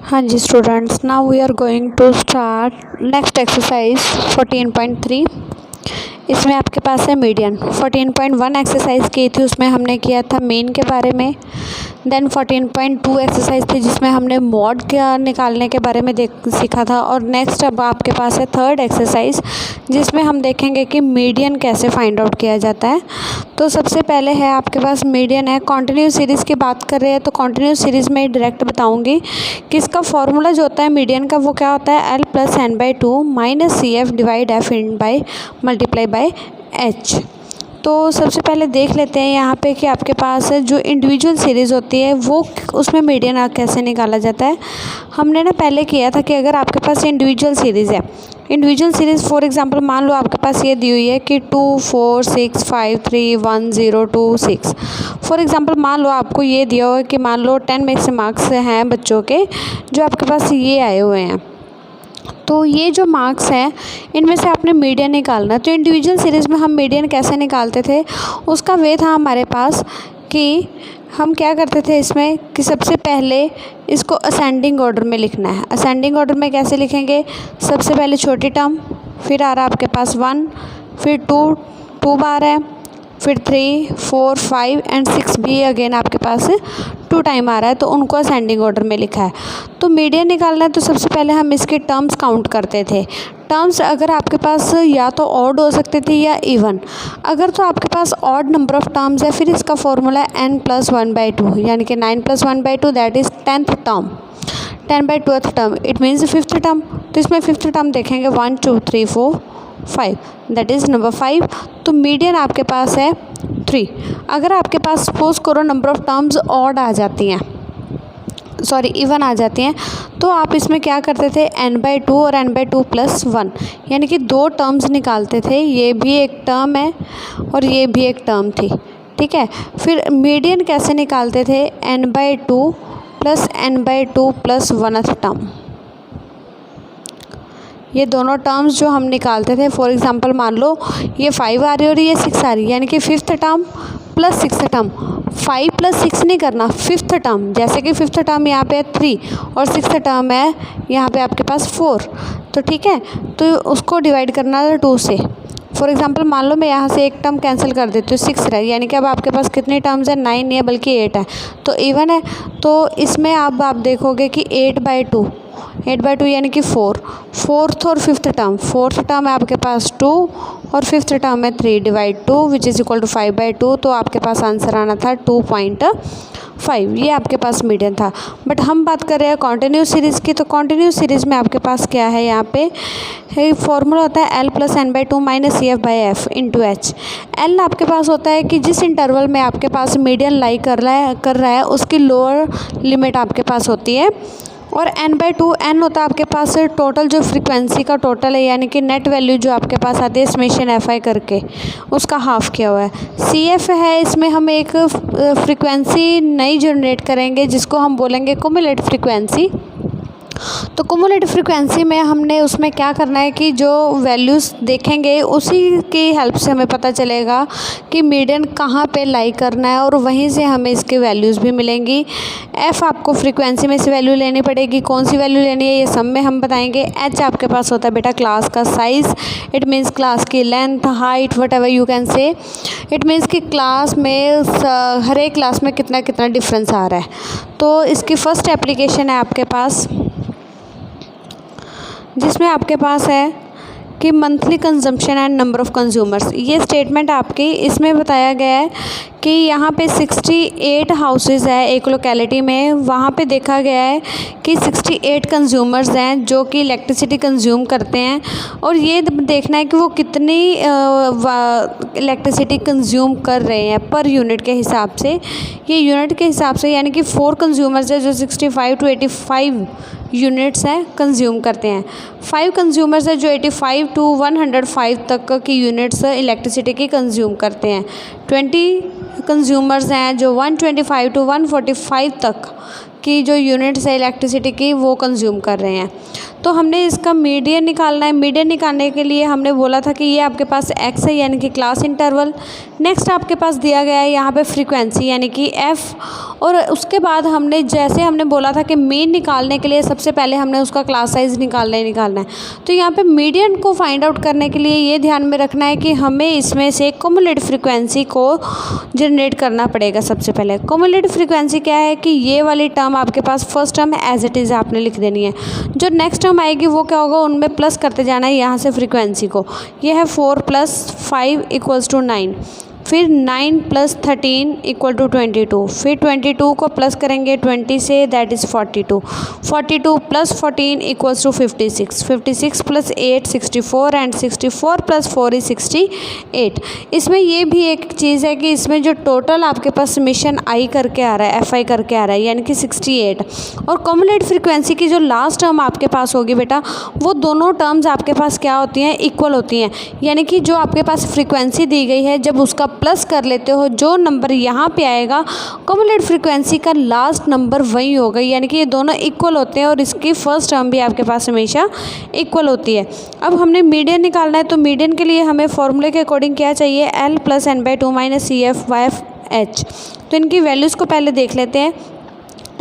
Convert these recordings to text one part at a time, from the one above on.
हाँ जी students, now we are going to start next exercise 14.3। इसमें आपके पास है मीडियन। 14.1 एक्सरसाइज की थी, उसमें हमने किया था मीन के बारे में। देन 14.2 एक्सरसाइज थी जिसमें हमने मॉड का निकालने के बारे में सीखा था। और नेक्स्ट अब आपके पास है थर्ड एक्सरसाइज जिसमें हम देखेंगे कि मीडियन कैसे फाइंड आउट किया जाता है। तो सबसे पहले है आपके पास मीडियन है। कॉन्टिन्यूस सीरीज़ की बात कर रहे हैं तो कॉन्टिन्यूस सीरीज़ में डायरेक्ट बताऊंगी कि इसका फॉर्मूला जो होता है मीडियन का वो क्या होता है, L + n/2 - CF divide F in by multiply by H। तो सबसे पहले देख लेते हैं यहाँ पे कि आपके पास जो इंडिविजुअल सीरीज़ होती है वो उसमें मीडियन कैसे निकाला जाता है। हमने ना पहले किया था कि अगर आपके पास इंडिविजुअल सीरीज़ है, इंडिविजुअल सीरीज़ फॉर एग्जांपल मान लो आपके पास ये दी हुई है कि 2 4 6 5 3 1 0 2 6। फॉर एग्जांपल मान लो आपको ये दिया हुआ है कि मान लो 10 में से मार्क्स हैं बच्चों के जो आपके पास ये आए हुए हैं। तो ये जो मार्क्स हैं इनमें से आपने मीडियन निकालना। तो इंडिविजुअल सीरीज़ में हम मीडियन कैसे निकालते थे, उसका वे था हमारे पास कि हम क्या करते थे इसमें कि सबसे पहले इसको असेंडिंग ऑर्डर में लिखना है। असेंडिंग ऑर्डर में कैसे लिखेंगे, सबसे पहले छोटी टर्म, फिर आ रहा है आपके पास 1, फिर 2 बार है, फिर 3 4 5 एंड 6 भी अगेन आपके पास 2 टाइम आ रहा है। तो उनको असेंडिंग ऑर्डर में लिखा है। तो मीडियन निकालना है तो सबसे पहले हम इसके टर्म्स काउंट करते थे। टर्म्स अगर आपके पास या तो ऑड हो सकते थे या इवन। अगर तो आपके पास ऑड नंबर ऑफ टर्म्स है फिर इसका फॉर्मूला है n + 1/2 यानी कि 9 + 1/2 that is 10th term, 10/12th term it means 5th term. तो इसमें 5th टर्म देखेंगे 1 2 3 4 5 दैट इज़ नंबर 5। तो मीडियन आपके पास है 3। अगर आपके पास सपोज करो नंबर ऑफ टर्म्स ऑड आ जाती हैं, सॉरी इवन आ जाती हैं, तो आप इसमें क्या करते थे n/2 और n/2 + 1 यानी कि 2 टर्म्स निकालते थे। ये भी एक टर्म है और ये भी एक टर्म थी, ठीक है। फिर मीडियन कैसे निकालते थे, n/2 + n/2 + 1th टर्म। ये दोनों टर्म्स जो हम निकालते थे, फॉर एग्जांपल मान लो ये 5 आ रही है और ये 6 आ रही है यानी कि 5th टर्म + 6th टर्म। 5 + 6 नहीं करना, 5th टर्म, जैसे कि 5th टर्म यहाँ पे है 3 और 6th टर्म है यहाँ पे आपके पास 4। तो ठीक है, तो उसको डिवाइड करना है 2 से। फॉर एग्जांपल मान लो मैं यहाँ से एक टर्म कैंसिल कर देती हूँ, 6 रहे यानी कि अब आपके पास कितनी टर्म्स है, 9 नहीं है बल्कि 8 है। तो इवन है, तो इसमें अब आप देखोगे कि 8/2 यानी कि 4, 4th और 5th टर्म, 4th टर्म है आपके पास 2 और 5th टर्म है 3 divide 2 which is equal to 5/2। तो आपके पास आंसर आना था 2.5। ये आपके पास मीडियन था। बट हम बात कर रहे हैं कॉन्टिन्यूस सीरीज़ की। तो कॉन्टिन्यूस सीरीज़ में आपके पास क्या है, यहाँ पे फॉर्मूला होता है L + n/2 - CF/F × H। L आपके पास होता है कि जिस इंटरवल में आपके पास मीडियन लाई कर रहा है उसकी लोअर लिमिट आपके पास होती है। और n/2 n होता है आपके पास टोटल जो फ्रीक्वेंसी का टोटल है यानी कि नेट वैल्यू जो आपके पास आती है समेशन fi करके उसका हाफ किया हुआ है। CF है, इसमें हम एक फ्रीक्वेंसी नई जनरेट करेंगे जिसको हम बोलेंगे क्युमुलेटिव फ्रीक्वेंसी। तो क्युमुलेटिव फ्रीक्वेंसी में हमने उसमें क्या करना है कि जो वैल्यूज़ देखेंगे उसी की हेल्प से हमें पता चलेगा कि मीडियन कहाँ पे लाई करना है और वहीं से हमें इसकी वैल्यूज़ भी मिलेंगी। F आपको फ्रीक्वेंसी में से वैल्यू लेनी पड़ेगी, कौन सी वैल्यू लेनी है ये सब में हम बताएंगे। H आपके पास होता है बेटा क्लास का साइज़, इट मीन्स क्लास की length, height, what ever you can say. It means कि क्लास में हर एक क्लास में कितना कितना डिफरेंस आ रहा है। तो इसकी फ़र्स्ट एप्लीकेशन है आपके पास जिसमें आपके पास है कि monthly consumption and number of consumers. ये स्टेटमेंट आपकी इसमें बताया गया है कि यहाँ पे 68 हाउसेज़ है एक लोकेलिटी में, वहाँ पे देखा गया है कि 68 कंज्यूमर्स हैं जो कि इलेक्ट्रिसिटी कंज्यूम करते हैं। और ये देखना है कि वो कितनी इलेक्ट्रिसिटी कंज्यूम कर रहे हैं पर यूनिट के हिसाब से। ये यूनिट के हिसाब से यानी कि 4 कंज्यूमर्स है जो 65 to 85 यूनिट्स हैं कंज्यूम करते हैं। 5 कंज्यूमर्स है जो 85 to 105 तक की यूनिट्स इलेक्ट्रिसिटी की कंज्यूम करते हैं। 20 कंज्यूमर्स हैं जो 125 to 145 तक की जो यूनिट्स है इलेक्ट्रिसिटी की वो कंज्यूम कर रहे हैं। तो हमने इसका मीडियन निकालना है। मीडियन निकालने के लिए हमने बोला था कि ये आपके पास x है यानी कि क्लास इंटरवल। नेक्स्ट आपके पास दिया गया है यहाँ पे फ्रीक्वेंसी यानी कि f, और उसके बाद हमने जैसे हमने बोला था कि मीन निकालने के लिए सबसे पहले हमने उसका क्लास साइज़ निकालना है। तो यहाँ पे मीडियन को फाइंड आउट करने के लिए ये ध्यान में रखना है कि हमें इसमें से क्युमुलेटिव फ्रीक्वेंसी को जनरेट करना पड़ेगा। सबसे पहले क्युमुलेटिव फ्रीक्वेंसी क्या है कि ये वाली टर्म आपके पास first term as it is आपने लिख देनी है। जो नेक्स्ट टर्म आएगी वो क्या होगा, उनमें प्लस करते जाना है यहाँ से फ्रीक्वेंसी को। ये है 4 + 5 = 9, फिर 9 + 13 = 22, फिर 22 को प्लस करेंगे 20 से, दैट इज़ 42, 42 + 14 = 56, 56 + 8 64 एंड 64 + 4 = 68। इसमें ये भी एक चीज़ है कि इसमें जो टोटल आपके पास समेशन आई करके आ रहा है, FI करके आ रहा है यानी कि 68, और क्युमुलेटिव फ्रीक्वेंसी की जो लास्ट टर्म आपके पास होगी बेटा, वो दोनों टर्म्स आपके पास क्या होती हैं, इक्वल होती हैं। यानी कि जो आपके पास फ्रीक्वेंसी दी गई है जब उसका प्लस कर लेते हो, जो नंबर यहाँ पे आएगा क्युमुलेटिव फ्रीक्वेंसी का लास्ट नंबर वही होगा। यानी कि ये दोनों इक्वल होते हैं और इसकी फर्स्ट टर्म भी आपके पास हमेशा इक्वल होती है। अब हमने मीडियन निकालना है, तो मीडियन के लिए हमें फॉर्मूले के अकॉर्डिंग क्या चाहिए, L + n/2 - CF/H। तो इनकी वैल्यूज़ को पहले देख लेते हैं।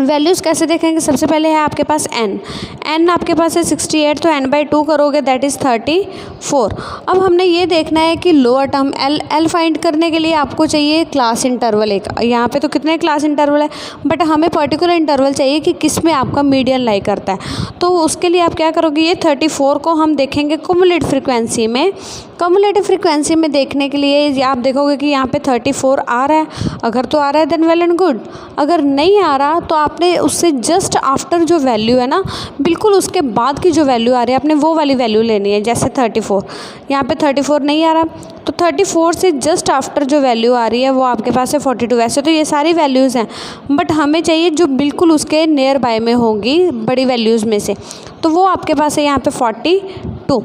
वैल्यूज़ कैसे देखेंगे, सबसे पहले है आपके पास n आपके पास है 68, तो n/2 करोगे दैट इज़ 34। अब हमने ये देखना है कि लोअर टर्म L फाइंड करने के लिए आपको चाहिए क्लास इंटरवल एक। यहाँ पे तो कितने क्लास इंटरवल है, बट हमें पर्टिकुलर इंटरवल चाहिए कि किस में आपका मीडियन लाई करता है। तो उसके लिए आप क्या करोगे, ये 34 को हम देखेंगे क्युमुलेटिव फ्रीक्वेंसी में। क्युमुलेटिव फ्रीक्वेंसी में देखने के लिए आप देखोगे कि यहाँ पे 34 आ रहा है। अगर तो आ रहा है देन वेल एंड गुड, अगर नहीं आ रहा तो आपने उससे जस्ट आफ्टर जो वैल्यू है ना, बिल्कुल उसके बाद की जो वैल्यू आ रही है आपने वो वाली वैल्यू लेनी है। जैसे 34, यहाँ पे 34 नहीं आ रहा, तो 34 से जस्ट आफ्टर जो वैल्यू आ रही है वो आपके पास है 42। वैसे तो ये सारी वैल्यूज़ हैं, बट हमें चाहिए जो बिल्कुल उसके नियर बाय में होंगी बड़ी वैल्यूज़ में से, तो वो आपके पास है यहाँ पे 42।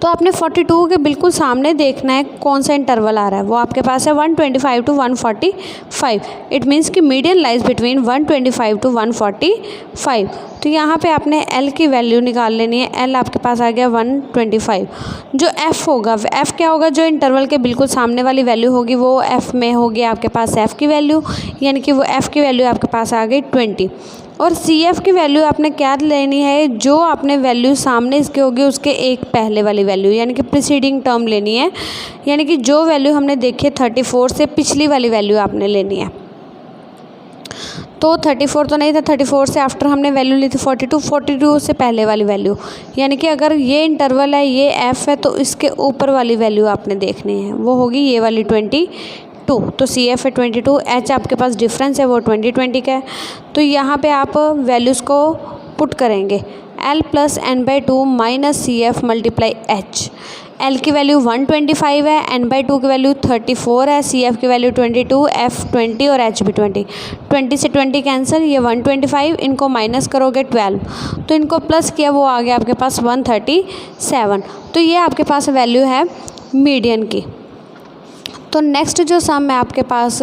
तो आपने 42 के बिल्कुल सामने देखना है कौन सा इंटरवल आ रहा है, वो आपके पास है 125 to 145। इट मीन्स कि मीडियन लाइज बिटवीन 125 to 145। तो यहाँ पे आपने L की वैल्यू निकाल लेनी है। L आपके पास आ गया 125। जो F होगा, F क्या होगा, जो इंटरवल के बिल्कुल सामने वाली वैल्यू होगी वो F में होगी आपके पास F की वैल्यू, यानी कि वो F की वैल्यू आपके पास आ गई 20। और CF की वैल्यू आपने क्या लेनी है, जो आपने वैल्यू सामने इसके होगी उसके एक पहले वाली वैल्यू यानी कि प्रीसीडिंग टर्म लेनी है। यानी कि जो वैल्यू हमने देखी 34 से पिछली वाली वैल्यू आपने लेनी है। तो 34 तो नहीं था, 34 से आफ्टर हमने वैल्यू ली थी 42, 42 से पहले वाली वैल्यू। यानी कि अगर ये इंटरवल है, ये F है, तो इसके ऊपर वाली वैल्यू आपने देखनी है, वो होगी ये वाली 22। तो CF है 22, H आपके पास डिफरेंस है वो 20 का है। तो यहाँ पे आप वैल्यूज़ को पुट करेंगे, L + n/2 - CF × H। L की वैल्यू 125 है, n/2 की वैल्यू 34 है, CF की वैल्यू 22, F 20 और H भी 20। 20 से 20 कैंसिल, ये 125, इनको माइनस करोगे 12, तो इनको प्लस किया वो आ गया आपके पास 137। तो ये आपके पास वैल्यू है मीडियन की। तो नेक्स्ट जो सम है आपके पास,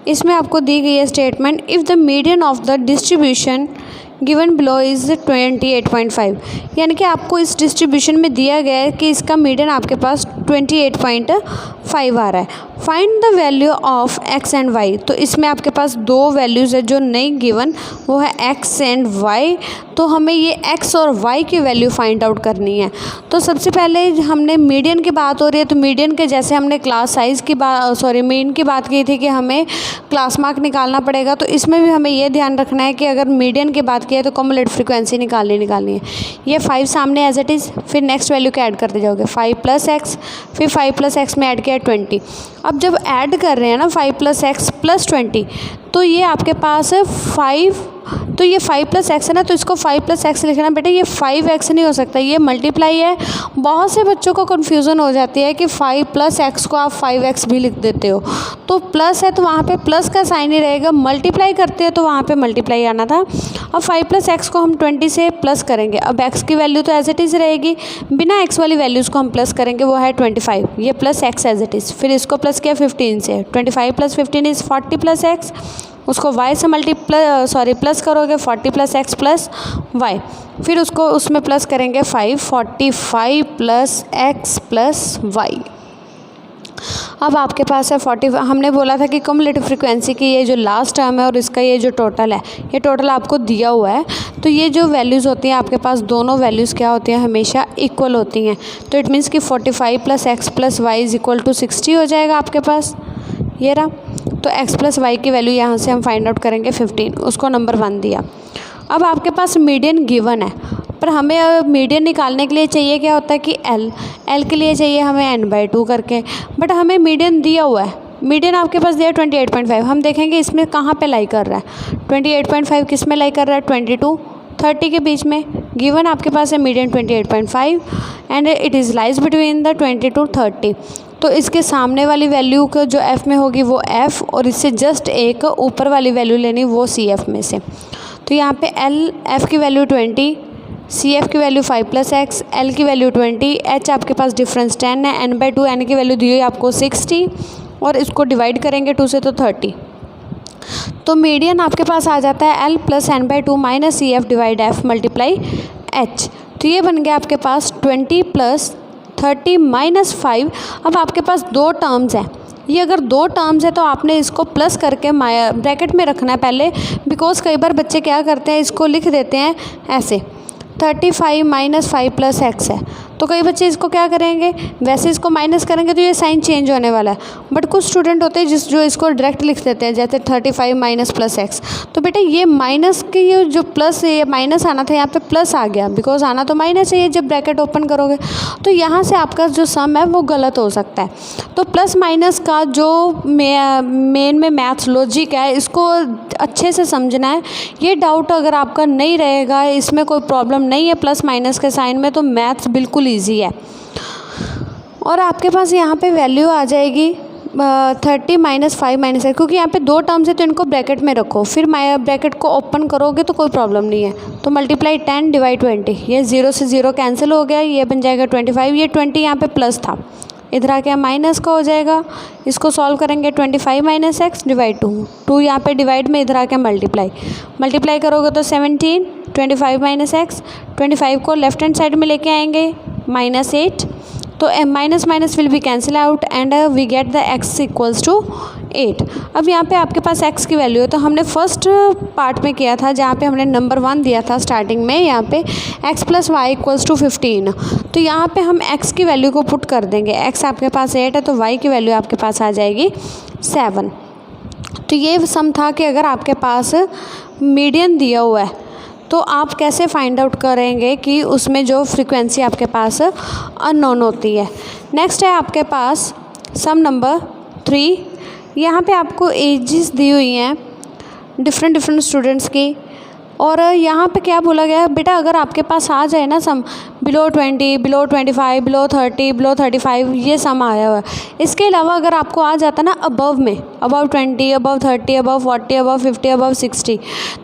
इसमें आपको दी गई है statement, if the median of the distribution given below is 28.5। यानी कि आपको इस डिस्ट्रीब्यूशन में दिया गया है कि इसका मीडियन आपके पास 28.5 आ रहा है। Find the value of x and y। तो इसमें आपके पास दो वैल्यूज़ है जो नहीं गिवन, वो है x एंड y। तो हमें ये x और y की वैल्यू फाइंड आउट करनी है। तो सबसे पहले हमने मीडियन की बात हो रही है, तो मीडियन के जैसे हमने क्लास साइज़ की मीन की बात की थी कि हमें क्लास मार्क निकालना पड़ेगा, तो इसमें भी हमें ये ध्यान रखना है कि अगर मीडियन की बात की है तो क्युमुलेटिव फ्रीक्वेंसी निकालनी है। ये 5 सामने एज इट इज़, फिर नेक्स्ट वैल्यू के ऐड करते जाओगे, 5 + x, फिर 5 + x में ऐड किया 20। अब जब ऐड कर रहे हैं ना 5 + x + 20, तो ये आपके पास है 5, तो ये 5 + x है ना, तो इसको 5 + x लिखना बेटा, ये 5x नहीं हो सकता, ये मल्टीप्लाई है। बहुत से बच्चों को कन्फ्यूज़न हो जाती है कि 5 + x को आप 5x भी लिख देते हो, तो प्लस है तो वहाँ पे प्लस का साइन ही रहेगा, मल्टीप्लाई करते हैं तो वहाँ पे मल्टीप्लाई आना था। अब 5 + x को हम 20 से प्लस करेंगे, अब x की वैल्यू तो एज इट इज़ रहेगी, बिना x वाली वैल्यूज़ को हम प्लस करेंगे, वो है 25, ये plus x as it is, फिर इसको प्लस किया 15 से, 25 + 15 इज़ 40 + x, उसको y से प्लस करोगे 40 + x + y, फिर उसको उसमें प्लस करेंगे 45 + x + y। अब आपके पास है 40। हमने बोला था कि क्युमुलेटिव फ्रीक्वेंसी की ये जो लास्ट टर्म है और इसका ये जो टोटल है, ये टोटल आपको दिया हुआ है। तो ये जो वैल्यूज़ होती हैं आपके पास, दोनों वैल्यूज़ क्या होती हैं, हमेशा इक्वल होती हैं। तो इट मीन्स कि 45 + x + y = 60 हो जाएगा आपके पास, ये रहा। तो x + y की वैल्यू यहाँ से हम फाइंड आउट करेंगे 15, उसको नंबर 1 दिया। अब आपके पास मीडियन गिवन है, पर हमें मीडियन निकालने के लिए चाहिए क्या होता है कि एल के लिए चाहिए हमें n/2 करके, बट हमें मीडियन दिया हुआ है। मीडियन आपके पास दिया 28.5। हम देखेंगे इसमें कहाँ पे लाई कर रहा है। 28.5 किस में लाई कर रहा है, 22-30 के बीच में। गिवन आपके पास है median 28.5 and it is lies between the 22-30। तो इसके सामने वाली वैल्यू को जो f में होगी वो f, और इससे जस्ट एक ऊपर वाली वैल्यू लेनी वो CF में से। तो यहाँ पे f की वैल्यू 20, CF की वैल्यू 5 + x, L की वैल्यू 20, h आपके पास डिफरेंस 10 है, n/2 n की वैल्यू दी हुई आपको 60, और इसको डिवाइड करेंगे 2 से तो 30। तो मीडियन आपके पास आ जाता है L + n/2 - CF / f × h। तो ये बन गया आपके पास 20 + 30 - 5। अब आपके पास दो टर्म्स हैं, ये अगर दो टर्म्स है तो आपने इसको प्लस करके ब्रैकेट में रखना है पहले, बिकॉज कई बार बच्चे क्या करते हैं, इसको लिख देते हैं ऐसे 35 - 5 + x है। तो कई बच्चे इसको क्या करेंगे, वैसे इसको माइनस करेंगे तो ये साइन चेंज होने वाला है, बट कुछ स्टूडेंट होते हैं जो इसको डायरेक्ट लिख देते हैं, जैसे 35 - + x। तो बेटा ये माइनस के ये जो प्लस है, ये माइनस आना था, यहाँ पे प्लस आ गया, बिकॉज आना तो माइनस है ये जब ब्रैकेट ओपन करोगे। तो यहाँ से आपका जो सम है वो गलत हो सकता है। तो प्लस माइनस का जो मेन में मैथ्स लॉजिक है, इसको अच्छे से समझना है। ये डाउट अगर आपका नहीं रहेगा, इसमें कोई प्रॉब्लम नहीं है प्लस माइनस के साइन में, तो मैथ्स बिल्कुल ईजी है। और आपके पास यहाँ पे वैल्यू आ जाएगी 30 - 5 - x, क्योंकि यहाँ पे दो टर्म्स है तो इनको ब्रैकेट में रखो, फिर ब्रैकेट को ओपन करोगे तो कोई प्रॉब्लम नहीं है। तो मल्टीप्लाई 10 / 20, ये 0 से 0 कैंसिल हो गया, ये बन जाएगा 25। ये 20 यहाँ पे प्लस था, इधर आके माइनस का हो जाएगा। इसको सॉल्व करेंगे 25 - x / 2 यहाँ पे डिवाइड में, इधर आके मल्टीप्लाई करोगे तो 17। 25 - x, 25 को लेफ्ट हैंड साइड में लेके आएंगे -8, तो minus will be cancel out and we get the x = 8। अब यहाँ पे आपके पास x की वैल्यू है, तो हमने फर्स्ट पार्ट में किया था जहाँ पे हमने नंबर 1 दिया था स्टार्टिंग में, यहाँ पे x + y = 15। तो यहाँ पे हम x की वैल्यू को पुट कर देंगे। x आपके पास 8 है तो y की वैल्यू आपके पास आ जाएगी 7। तो ये सम था कि अगर आपके पास मीडियन दिया हुआ है तो आप कैसे फाइंड आउट करेंगे कि उसमें जो फ्रीक्वेंसी आपके पास अननोन होती है। नेक्स्ट है आपके पास सम नंबर 3। यहाँ पे आपको एजेस दी हुई हैं डिफरेंट स्टूडेंट्स की, और यहाँ पे क्या बोला गया है, बेटा अगर आपके पास आ जाए ना सम बिलो 20, बिलो 25, बिलो 30, बिलो 35, ये सम आया हुआ है। इसके अलावा अगर आपको आ जाता ना अबव में, above 20, above 30, above 40, above 50, above 60,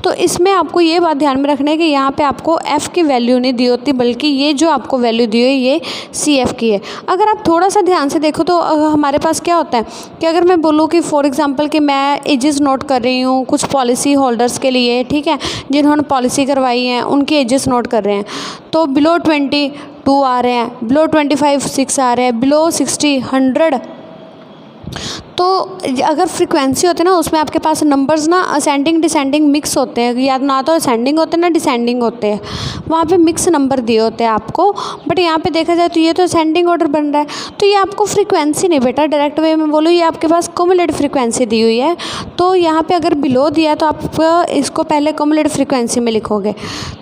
तो इसमें आपको ये बात ध्यान में रखना है कि यहाँ पे आपको f की वैल्यू नहीं दी होती, बल्कि ये जो आपको वैल्यू दी हुई ये CF की है। अगर आप थोड़ा सा ध्यान से देखो तो हमारे पास क्या होता है कि अगर मैं बोलूँ कि फॉर एग्ज़ाम्पल कि मैं एजेस नोट कर रही हूँ कुछ पॉलिसी होल्डर्स के लिए, ठीक है, जिन्होंने पॉलिसी करवाई हैं उनके एजेस नोट कर रहे हैं, तो बिलो 20 2 आ रहे हैं, बिलो 25 6 आ रहे हैं, बिलो 60 100। तो अगर फ्रीक्वेंसी होती है ना, उसमें आपके पास नंबर्स ना असेंडिंग डिसेंडिंग मिक्स होते हैं, या ना तो असेंडिंग होते हैं ना डिसेंडिंग होते हैं, वहाँ पे मिक्स नंबर दिए होते हैं आपको। बट यहाँ पे देखा जाए तो ये तो असेंडिंग ऑर्डर बन रहा है, तो ये आपको फ्रीक्वेंसी नहीं बेटा, डायरेक्ट वे में बोलो, ये आपके पास क्युमुलेटिव फ्रीक्वेंसी दी हुई है। तो यहाँ पे अगर बिलो दिया तो आप इसको पहले क्युमुलेटिव फ्रीक्वेंसी में लिखोगे।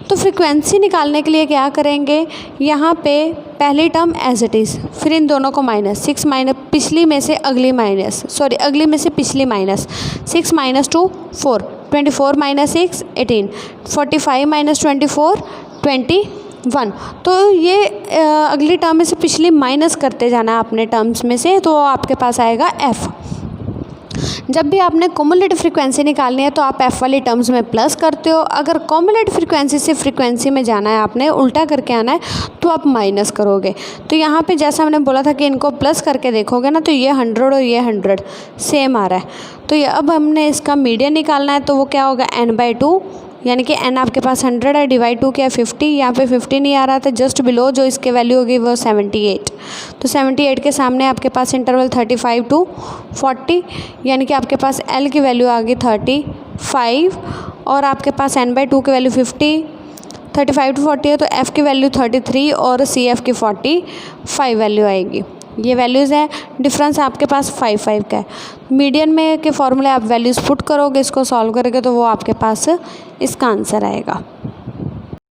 तो फ्रीक्वेंसी निकालने के लिए क्या करेंगे, यहाँ पे पहली टर्म एज इट इज़, फिर इन दोनों को माइनस, 6 माइनस पिछली में से अगली माइनस, सॉरी अगली में से पिछली माइनस, 6 - 2 4, 24 - 6 18, 45 - 24 21। तो ये अगली टर्म में से पिछली माइनस करते जाना है अपने टर्म्स में से, तो आपके पास आएगा f। जब भी आपने क्युमुलेटिव फ्रीक्वेंसी निकालनी है तो आप एफ वाली टर्म्स में प्लस करते हो, अगर क्युमुलेटिव फ्रीक्वेंसी से फ्रीक्वेंसी में जाना है आपने उल्टा करके आना है तो आप माइनस करोगे। तो यहाँ पे जैसा हमने बोला था कि इनको प्लस करके देखोगे ना तो ये 100 और ये 100 सेम आ रहा है। तो ये अब हमने इसका मीडियन निकालना है तो वो क्या होगा n/2, यानी कि n आपके पास 100 है, डिवाइड 2 किया 50, यहाँ पे 50 नहीं आ रहा था, जस्ट बिलो जो इसके वैल्यू होगी वो 78। तो 78 के सामने आपके पास इंटरवल 35 to 40, यानी कि आपके पास L की वैल्यू आ गई 35 और आपके पास n/2 की वैल्यू 50, 35 to 40 है तो F की वैल्यू 33 और CF की 45 वैल्यू आएगी। ये वैल्यूज़ है, डिफरेंस आपके पास 5 का है। मीडियन में के फॉर्मूले आप वैल्यूज़ पुट करोगे, इसको सॉल्व करोगे तो वो आपके पास इसका आंसर आएगा।